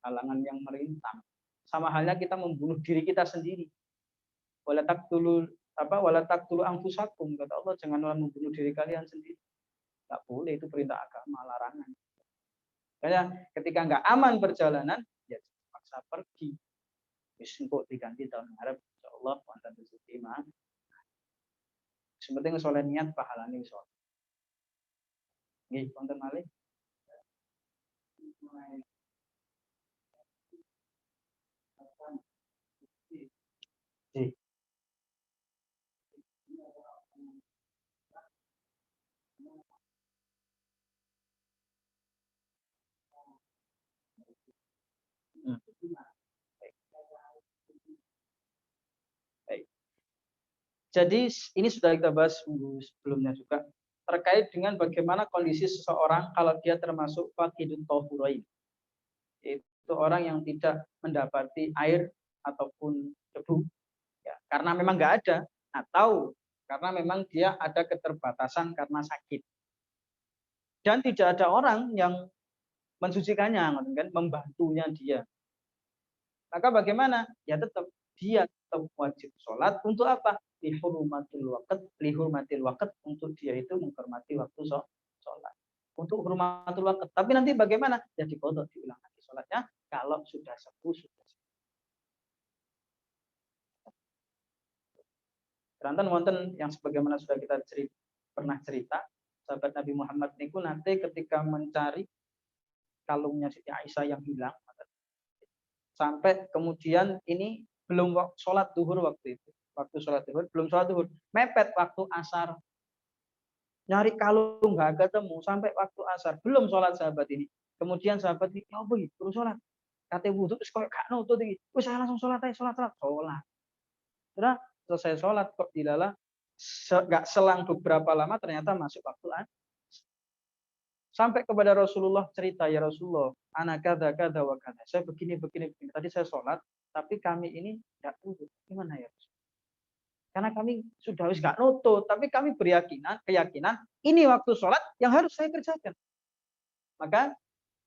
Speaker 1: halangan yang merintang. Sama halnya kita membunuh diri kita sendiri. Wala taqtulu anfusakum, kata Allah, janganlah membunuh diri kalian sendiri. Tidak boleh, itu perintah agama, larangan. Karena ketika nggak aman perjalanan, ya paksa pergi. Wis engko diganti tahun ngarep insyaallah wonten rezeki mah. Sepenting soleh niat pahalane iso. Nggih, wonten malih. Jadi ini sudah kita bahas sebelumnya juga terkait dengan bagaimana kondisi seseorang kalau dia termasuk faqidut tahurain. Itu orang yang tidak mendapati air ataupun debu ya, karena memang nggak ada atau karena memang dia ada keterbatasan karena sakit. Dan tidak ada orang yang mensucikannya, kan, membantunya dia. Maka bagaimana? Ya tetap dia tetap wajib sholat untuk apa? Lihurmatil waqt untuk dia itu menghormati waktu sholat. Untuk hurmatul waqt. Tapi nanti bagaimana? Ya diqodho, diulang lagi sholatnya kalau sudah sepuh sudah. Keranten wonten yang sebagaimana sudah kita pernah cerita, sahabat Nabi Muhammad niku nanti ketika mencari kalungnya Siti Aisyah yang hilang, sampai kemudian ini belum sholat duhur waktu itu. Waktu sholat duhur, belum sholat duhur. Mepet waktu asar. Nyari kalung nggak ketemu sampai waktu asar. Belum sholat sahabat ini. Kemudian sahabat ini, oh boy, terus sholat. Kata wudhu, terus kok gak nutut ini. Wih, saya langsung sholat aja, sholat. Karena
Speaker 2: selesai sholat kok dilala nggak selang beberapa lama ternyata masuk waktu. Sampai kepada Rasulullah cerita, ya Rasulullah, anak kada kada wa kada. Saya begini. Tadi saya sholat, tapi kami ini tidak wudhu. Gimana ya? Karena kami sudah harus nggak nutut, tapi kami keyakinan ini waktu sholat yang harus saya kerjakan. Maka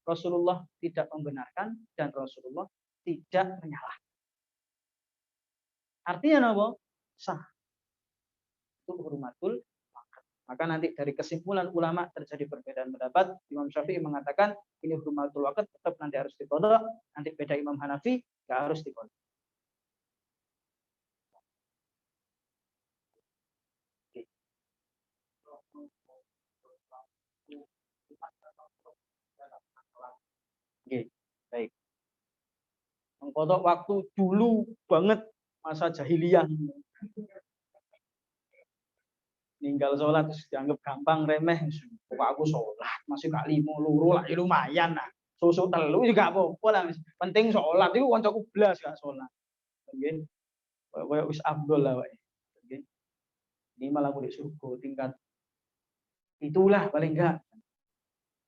Speaker 2: Rasulullah tidak membenarkan dan Rasulullah tidak menyalahkan. Artinya apa? Sah. Itu hurmatul waqt. Maka nanti dari kesimpulan ulama terjadi perbedaan pendapat. Imam Syafi'i mengatakan ini hurmatul waqt tetap nanti harus diqadha. Nanti beda Imam Hanafi nggak harus diqadha. Oke, baik. Mengkodok waktu dulu banget masa jahiliyah. Ninggal sholat terus dianggap gampang remeh. Kok aku sholat masih gak limo luru lah, ya lumayan lah. Susu telu juga apa-apa lah. Penting sholat itu kancaku blas gak sholat. Nggih. Kayak wis afdol lah wae. Nggih. Ini malah boleh surga tingkat itulah paling enggak.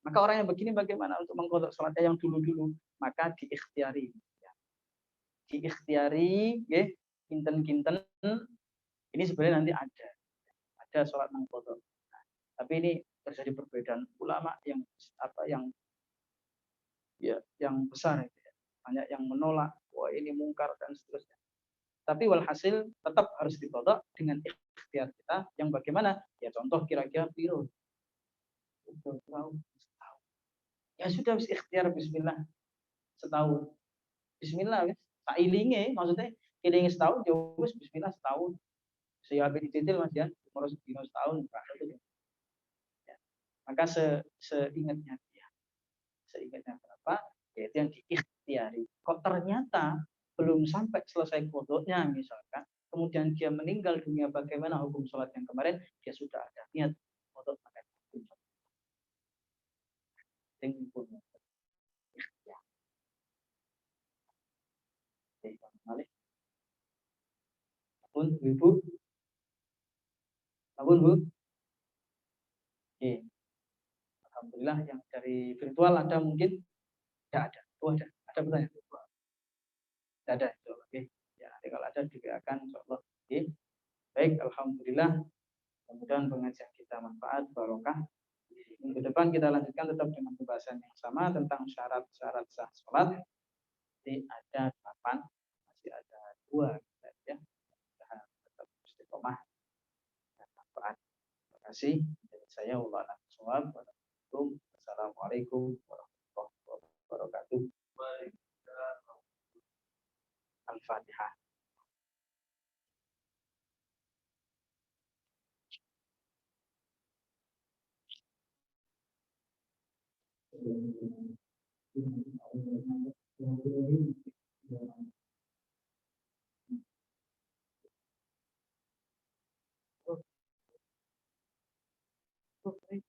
Speaker 2: Maka orang yang begini bagaimana untuk mengkodok sholatnya yang dulu-dulu? Maka diikhtiari. Diikhtiari, nggih, kinten-kinten. Ini sebenarnya nanti ada sholat mengkodok. Nah, tapi ini terjadi perbedaan ulama yang yang besar itu ya. Banyak yang menolak, wah ini mungkar dan seterusnya. Tapi walhasil tetap harus dikodok dengan ikhtiar kita yang bagaimana? Ya contoh kira-kira biru. Ya sudah ikhtiar bismillah setahun. Bismillah wis tak ilinge maksudnya ilinge setahun ya wis bismillah setahun. Saya habis dititil Mas ya, harus dino setahun itu. Ya. Maka seingatnya dia. Seingatnya berapa? Yaitu yang diikhtiari. Kok ternyata belum sampai selesai kodoknya misalkan, kemudian dia meninggal dunia, bagaimana hukum sholat yang kemarin? Dia sudah ada niat kodok pakai hukum sholat. Ikhtiar. Ampun, Ibu. Ampun, Bu. Oke. Alhamdulillah yang dari virtual ada mungkin? Tidak ada. Oh ada. Ada pertanyaan? Tidak ada. Oke. Ya, nanti kalau ada akan insyaallah. Oke. Baik, alhamdulillah. Mudah-mudahan pengajian kita manfaat, barokah. Minggu depan kita lanjutkan tetap dengan pembahasan yang sama tentang syarat-syarat sah sholat. Jadi ada 8, masih ada 2 ya. Tetap istiqomah dan manfaat. Terima kasih. Saya Ulana Suwab. Assalamualaikum warahmatullahi wabarakatuh. Al-Fatihah. Okay.